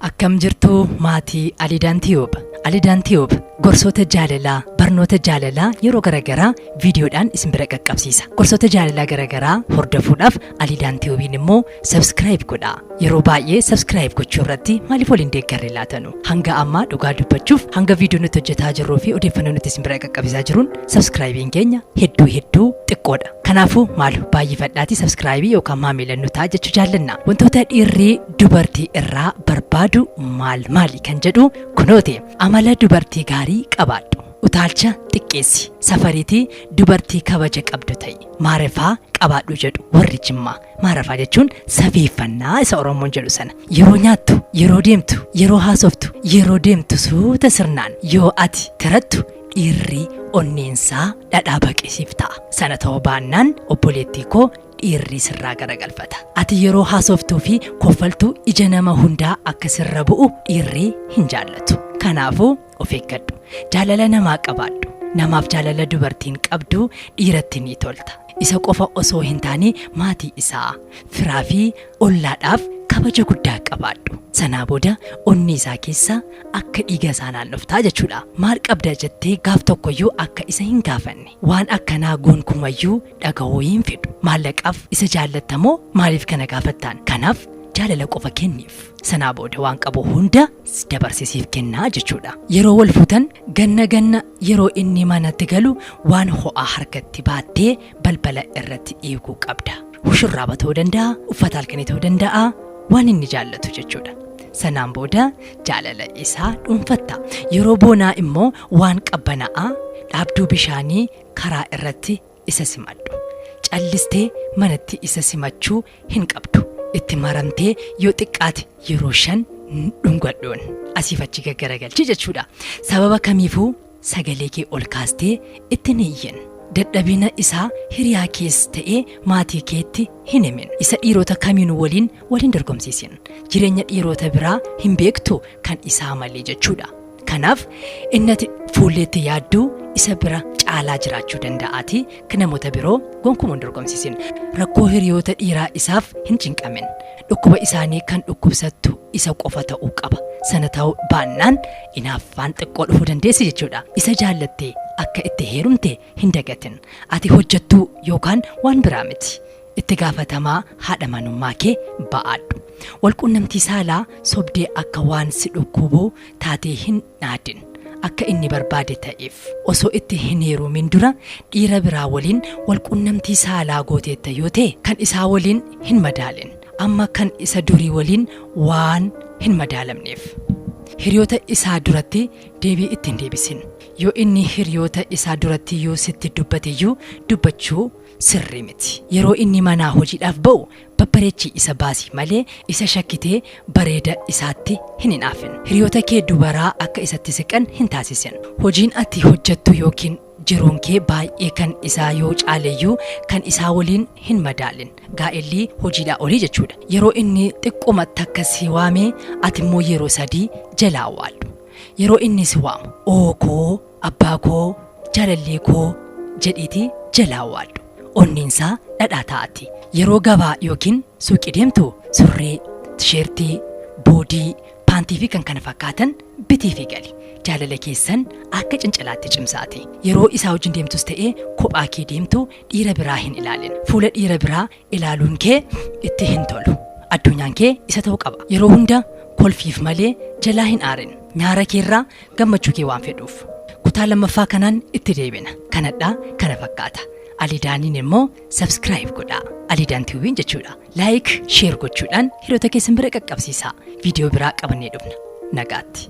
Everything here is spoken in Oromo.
Akkam jirtu maatii Alidaan Tiyuub gorsoota jaalalaa barnoota jaalalaa yeroo garagaraa viidiyoodhaan isin bira qaqqabsiisa. Gorsoota jaalalaa garagaraa hordofuudhaaf Alidaan Tiyuubiin immoo subscribe godhaa. Yeroo baay'ee subscribe gochuu irratti maaliif waliin deeggarre laatanu? Hanga ammaa dhugaa dubbachuuf hanga viidiyoo nuti hojjetaa jirruu fi odeeffannoo nuti isin bira qaqqabsiisaa jiruun subscribein keenya hedduu xiqqoodha. Kanaafuu maalu baay'ifadhaatii subscribe yookaan maamiila nu ta'a jechuu jaallanna. Wantoota dhiirri dubartii irraa barbaadu maali kan jedhu kunooti. Amala dubartii gaarii qabaadhu. Utaalcha xiqqeessi. Safariitii dubartii kabaja qabdu ta'i. Maarafaa qabaadhu jedhu warri Jimmaa. Maarafaa jechuun safeeffannaa isa Oromoon jedhu sana. Yeroo nyaattu, yeroo deemtu, yeroo haasoftu, yeroo deemtu suuta sirnaan yoo ati tirattu dhiirri onneensaa dhadhaa baqisiif ta'a. Sana ta'uu baannaan obboleettii koo dhiirri sirraa garagalfata. Ati yeroo haasoftuu fi koffaltuu ija nama hundaa akka sirra bu'u dhiirri hin jaallatu. Kanaafuu of eeggadhu. Jaalala namaa qabaadhu. Namaaf jaalala dubartiin qabdu dhiiratti ni tolta. Isa qofa osoo hin taane maatii isaa, firaa fi ollaadhaaf kabaja guddaa qabaadhu. Sanaa booda onni isaa keessa akka dhiiga isaa naannoftaa jechuudha. Maal qabda jettee gaaf tokkoyyuu akka isa hin gaafanne. Waan akkanaa gonkumayyuu dhaga'uu hin fedhu. Maallaqaaf isa jaallattamoo maaliif kana gaafattaan? Kanaaf jaalala qofa kenniif. Sanaa booda waan qabu hunda dabarsisiif kennaa jechuudha. Yeroo wal fuutan ganna yeroo inni manatti galu waan ho'aa harkatti baattee balbala irratti eeguu qabda. Shurraaba ta'uu danda'a, uffata halkanii ta'uu danda'a, waan inni jaallatu jechuudha. Sanaan booda jaalala isaa dhuunfatta. Yeroo boonaa immoo waan qabbanaa'aa dhaabduu bishaanii karaa irratti isa simadhu. Callistee manatti isa simachuu hin qabdu. Itti maramtee yoo xiqqaate yeroo 5 dhungadhuun asiif achi gaggaragalchi jechuudha. Sababa kamiifuu sagalee kee ol kaastee itti hin iyyin. Dadhabina isaa hiriyaa kees ta'ee maatii keetti hin himin. Isa dhiirota kamiinuu waliin dorgomsiisin. Jireenya dhiirota biraa hin beektu kan isaa malee jechuudha. Kanaaf innati fuulleetti yaadduu isa bira caalaa jiraachuu danda'aati kan namoota biroo gonkumaan dorgomsiisin. Rakkoo hiriyoota dhiiraa isaaf hin cinqamin. Dhukkuba isaanii kan dhukkubsattu isa qofa ta'uu qaba. Sana ta'uu baannaan inaaffaan xiqqoo dhufuu dandeessi jechuudha. Isa jaallattee akka itti heerumte hin dagatin. Ati hojjettuu yookaan waan biraa miti. Itti gaafatamaa haadha manummaa kee ba'aadhu. Walquunnamtii saalaa sobdee akka waan si dhukkubu taatee hin naadin. Akka inni barbaade ta'eef osoo itti hin heerumin dura dhiira biraa waliin walquunnamtii saalaa gooteetta yoo ta'e kan isaa waliin hin madaalin. Amma kan isa durii waliin waan hin madaalamneef. Hiriyoota isaa duratti deebii ittiin deebisin. Yoo inni hiriyoota isaa duratti yoo sitti dubbateyyuu dubbachuu sirrii miti. Yeroo inni manaa hojiidhaaf ba'u babbareechii isa baasii malee isa shakkitee bareeda isaatti hin hinaafin. Hiriyoota kee dubaraa akka isatti siqan hin taasisin. Hojiin ati hojjettu yookiin jiruun kee baay'ee kan isaa yoo caaleyyuu kan isaa waliin hin madaalin. Gaa'elli hojiidhaa olii jechuudha. Yeroo inni xiqquma takka si waamee ati immoo yeroo 3 jalaa awwaallu. Yeroo inni si waamu ookoo, abbaa koo, jaalallee koo jedhiitii jalaa awwaallu. Onneensaa dhadhaa taati. Yeroo gabaa yookiin suuqii deemtu surree, tisheertii, boodii, paantii fi kan kana fakkaatan bitii fi gali. Jaalala keessan akka cincalaatti cimsaati. Yeroo isaa wajjin deemtus ta'ee kophaa kee deemtu dhiira biraa hin ilaalin. Fuula dhiira biraa ilaaluun kee itti hin tolu. Addunyaan kee isa ta'uu qaba. Yeroo hunda kolfiif malee jalaa hin aarin. Nyaara keerraa gammachuu kee waan fedhuuf. Kutaa lammaffaa kanaan itti deebina. Kanadhaa kana fakkaata. Alidaaniin immoo subscribe godhaa. Alidaan Tiyuubiin jechuudha. Like, share gochuudhaan hiriyoota keessan bira qaqqabsiisaa. Viidiyoo biraa qabannee dhufna. Nagaatti.